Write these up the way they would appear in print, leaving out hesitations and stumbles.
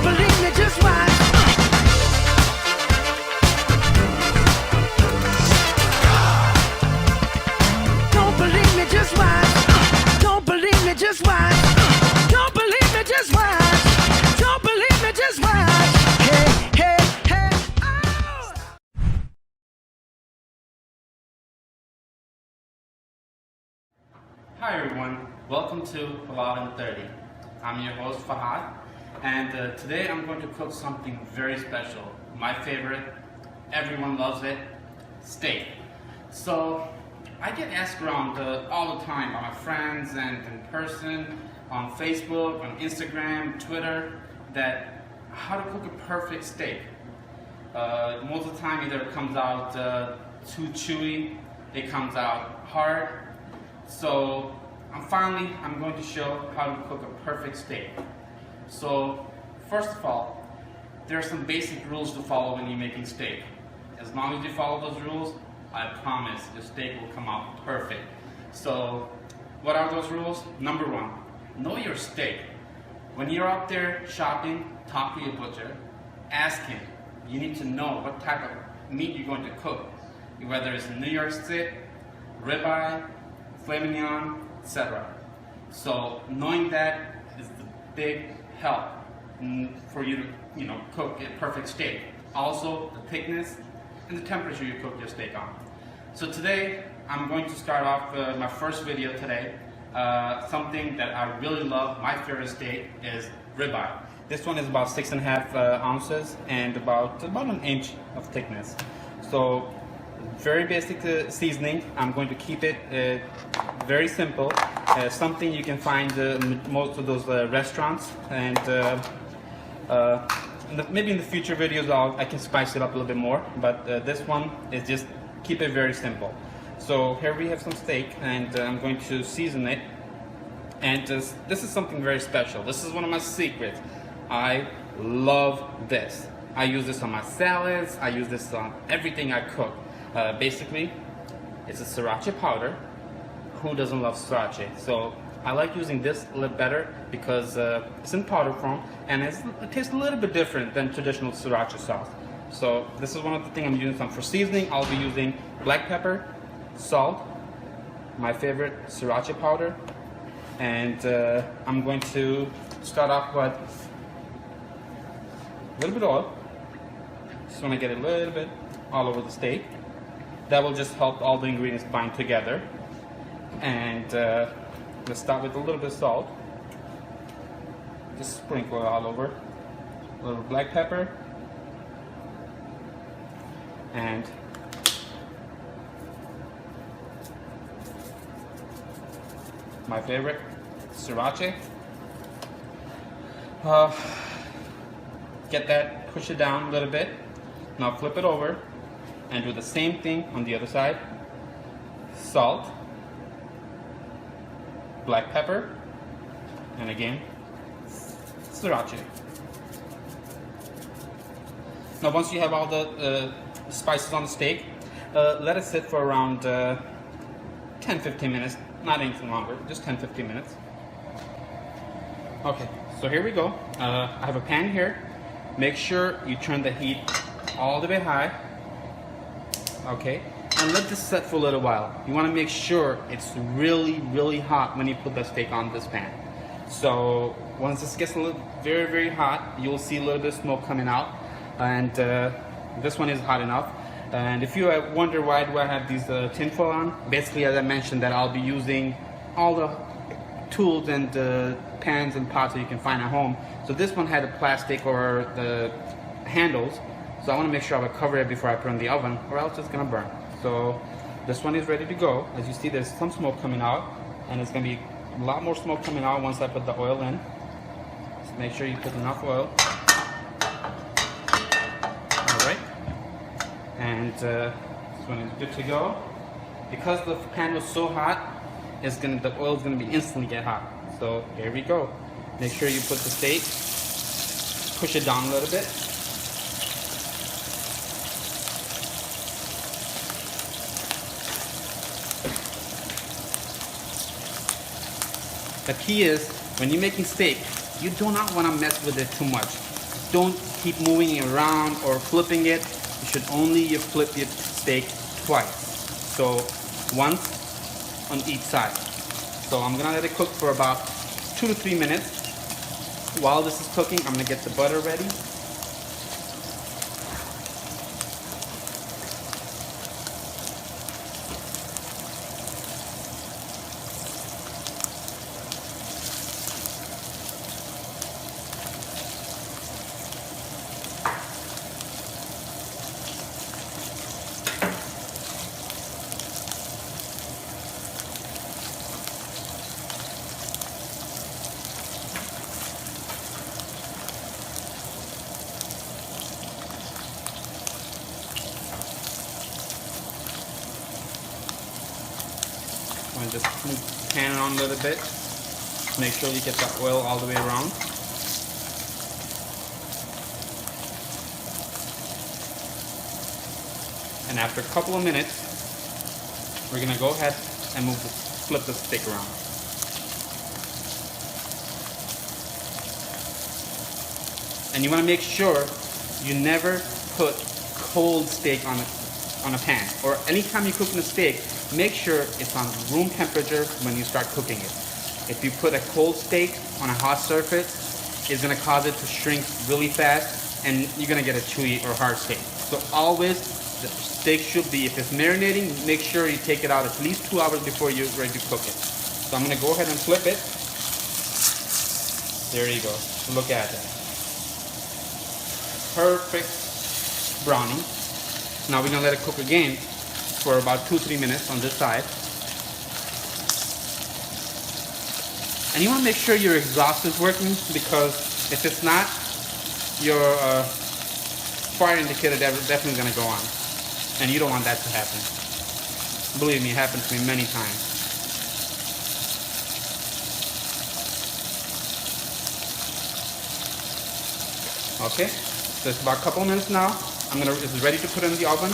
believe me, just watch. Don't believe me, just watch. Don't believe me, just watch. Don't believe me, just watch. Don't believe me, just watch. Hey, hey, hey, oh. Hi everyone, welcome to Halal in 30. I'm your host Fahad, and today I'm going to cook something very special. My favorite, everyone loves it, steak. So I get asked around all the time by my friends and in person, on Facebook, on Instagram, Twitter, that how to cook a perfect steak. Most of the time either it comes out too chewy, it comes out hard. So I'm going to show how to cook a perfect steak. So first of all, there are some basic rules to follow when you're making steak. As long as you follow those rules, I promise the steak will come out perfect. So what are those rules? Number one, know your steak. When you're out there shopping, talk to your butcher, ask him. You need to know what type of meat you're going to cook. Whether it's New York steak, ribeye, filet mignon, etc. So knowing that is the big help for you to cook a perfect steak. Also the thickness and the temperature you cook your steak on. So today I'm going to start off my first video today. Something that I really love, my favorite steak is ribeye. This one is about 6.5 ounces and about an inch of thickness. So very basic seasoning. I'm going to keep it very simple. Something you can find in most of those restaurants, and maybe in the future videos I can spice it up a little bit more, but this one is just keep it very simple. So here we have some steak, and I'm going to season it. And this is something very special. This is one of my secrets. I love this. I use this on my salads. I use this on everything I cook. Basically, it's a sriracha powder. Who doesn't love sriracha? So I like using this a little better because it's in powder form, and it tastes a little bit different than traditional sriracha sauce. So this is one of the things I'm using for seasoning. I'll be using black pepper, salt, my favorite sriracha powder, and I'm going to start off with a little bit of oil. Just want to get a little bit all over the steak. That will just help all the ingredients bind together. And let's start with a little bit of salt. Just sprinkle it all over. A little black pepper. And my favorite, sriracha. Get that, push it down a little bit. Now flip it over and do the same thing on the other side. Salt, black pepper, and again, sriracha. Now once you have all the spices on the steak, let it sit for around 10-15 minutes, not anything longer, just 10-15 minutes. Okay, so here we go. I have a pan here. Make sure you turn the heat all the way high. Okay, and let this set for a little while. You want to make sure it's really hot when you put the steak on this pan. So once this gets a little very hot, you'll see a little bit of smoke coming out, and this one is hot enough. And if you wonder why do I have these tinfoil on, basically as I mentioned that I'll be using all the tools and pans and pots that you can find at home. So this one had the plastic or the handles. So I want to make sure I cover it before I put it in the oven, or else it's going to burn. So this one is ready to go. As you see, there's some smoke coming out, and it's going to be a lot more smoke coming out once I put the oil in. Just make sure you put enough oil. Alright. And this one is good to go. Because the pan was so hot, the oil is going to be instantly get hot. So here we go. Make sure you put the steak push it down a little bit. The key is, when you're making steak, you do not want to mess with it too much. Don't keep moving it around or flipping it. You should only flip your steak twice. So once on each side. So I'm gonna let it cook for about 2 to 3 minutes. While this is cooking, I'm gonna get the butter ready. I'm gonna just move the pan around a little bit. Make sure you get the oil all the way around. And after a couple of minutes, we're gonna go ahead and flip the steak around. And you wanna make sure you never put cold steak on a pan. Or anytime you're cooking a steak, make sure it's on room temperature when you start cooking it. If you put a cold steak on a hot surface, it's gonna cause it to shrink really fast and you're gonna get a chewy or hard steak. So always, the steak should be, if it's marinating, make sure you take it out at least 2 hours before you're ready to cook it. So I'm gonna go ahead and flip it. There you go, look at that. Perfect browning. Now we're gonna let it cook again for about 2-3 minutes on this side. And you want to make sure your exhaust is working, because if it's not, your fire indicator definitely going to go on. And you don't want that to happen. Believe me, it happened to me many times. Okay, so it's about a couple minutes now. It's ready to put in the oven.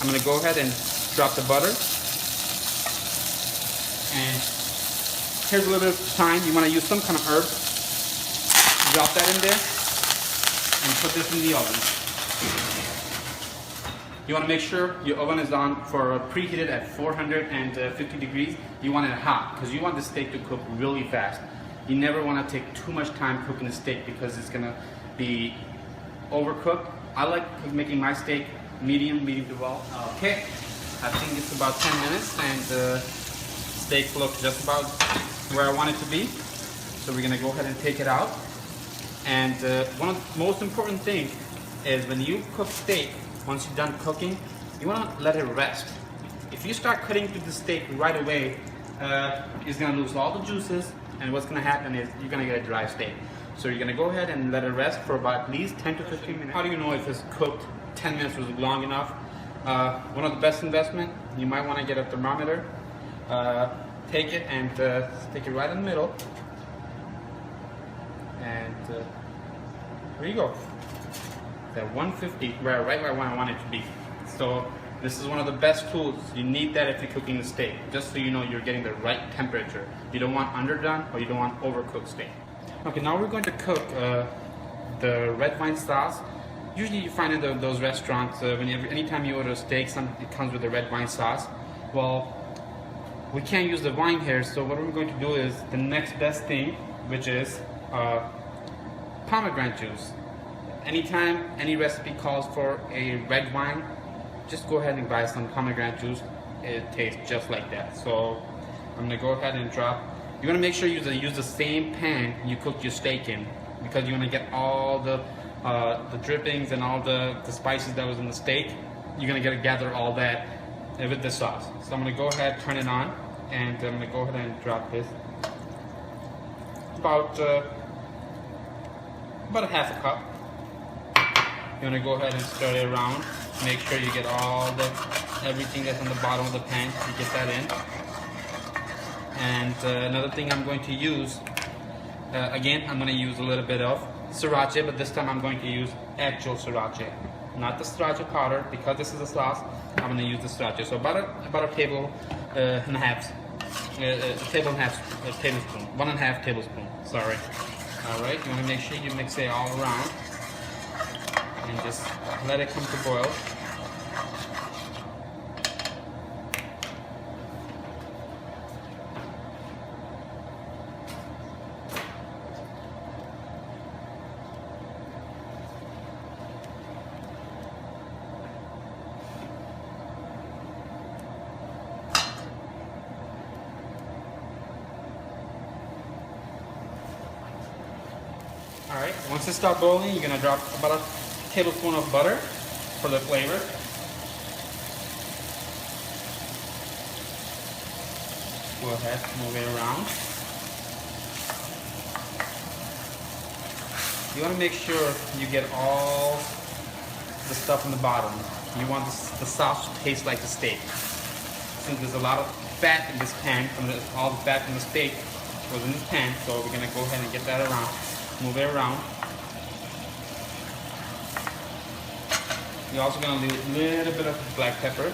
I'm going to go ahead and drop the butter. And here's a little bit of thyme. You want to use some kind of herb. Drop that in there and put this in the oven. You want to make sure your oven is on for preheated at 450 degrees. You want it hot because you want the steak to cook really fast. You never want to take too much time cooking the steak because it's going to be overcooked. I like making my steak medium to well. Okay, I think it's about 10 minutes and the steak looks just about where I want it to be. So we're gonna go ahead and take it out. And one of the most important things is when you cook steak, once you're done cooking, you wanna let it rest. If you start cutting through the steak right away, it's gonna lose all the juices, and what's gonna happen is you're gonna get a dry steak. So you're gonna go ahead and let it rest for about at least 10 to 15 minutes. How do you know if it's cooked 10 minutes was long enough? One of the best investment, you might want to get a thermometer, take it and stick it right in the middle, and there you go. That 150, right where I want it to be. So this is one of the best tools. You need that if you're cooking the steak, just so you know you're getting the right temperature. You don't want underdone or you don't want overcooked steak. Okay, now we're going to cook the red wine sauce. Usually you find in those restaurants, anytime you order a steak, it comes with a red wine sauce. Well, we can't use the wine here, so what we're going to do is the next best thing, which is pomegranate juice. Anytime any recipe calls for a red wine, just go ahead and buy some pomegranate juice. It tastes just like that. So I'm gonna go ahead and drop. You wanna make sure you use the same pan you cooked your steak in, because you wanna get all the drippings and all the spices that was in the steak. You're gonna gather all that with the sauce. So I'm gonna go ahead, turn it on, and I'm gonna go ahead and drop this. About a half a cup. You want to go ahead and stir it around. Make sure you get everything that's on the bottom of the pan. You get that in. And another thing I'm going to use Again, I'm going to use a little bit of sriracha, but this time I'm going to use actual sriracha, not the sriracha powder. Because this is a sauce, I'm going to use the sriracha. So about a table and a half, tablespoon, 1.5 tablespoon. Sorry. All right, you want to make sure you mix it all around and just let it come to boil. Alright, once it starts boiling, you're going to drop about a tablespoon of butter for the flavor. Go ahead, move it around. You want to make sure you get all the stuff in the bottom. You want the sauce to taste like the steak. Since there's a lot of fat in this pan, all the fat from the steak was in this pan, so we're going to go ahead and get that around. Move it around. You're also going to leave a little bit of black pepper.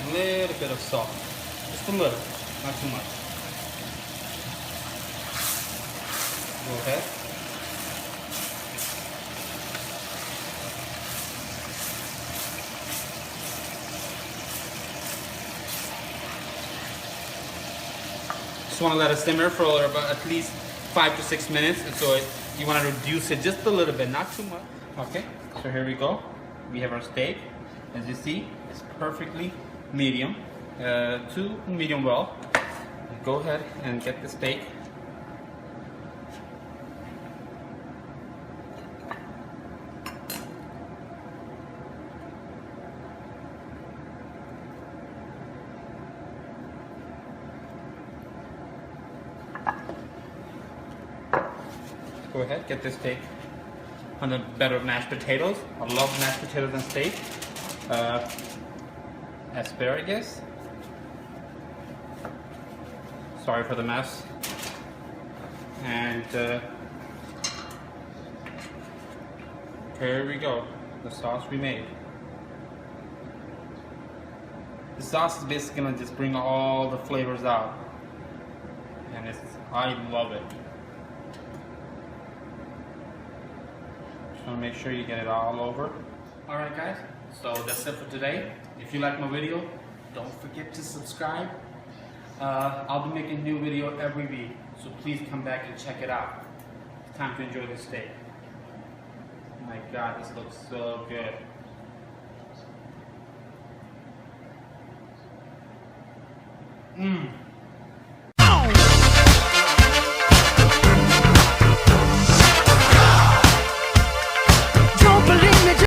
A little bit of salt. Just a little, not too much. Go ahead. Just want to let it simmer for about at least 5 to 6 minutes, and so you want to reduce it just a little bit, not too much. Okay, so here we go. We have our steak. As you see, it's perfectly medium to medium well. Go ahead and get the steak. Go ahead, get this steak on the bed of mashed potatoes. I love mashed potatoes and steak. Asparagus. Sorry for the mess. And here we go, the sauce we made. The sauce is basically gonna just bring all the flavors out, and I love it. Make sure you get it all over. Alright guys, so that's it for today. If you like my video, don't forget to subscribe. I'll be making a new video every week, so please come back and check it out. It's time to enjoy the steak. Oh my god, this looks so good. Mmm.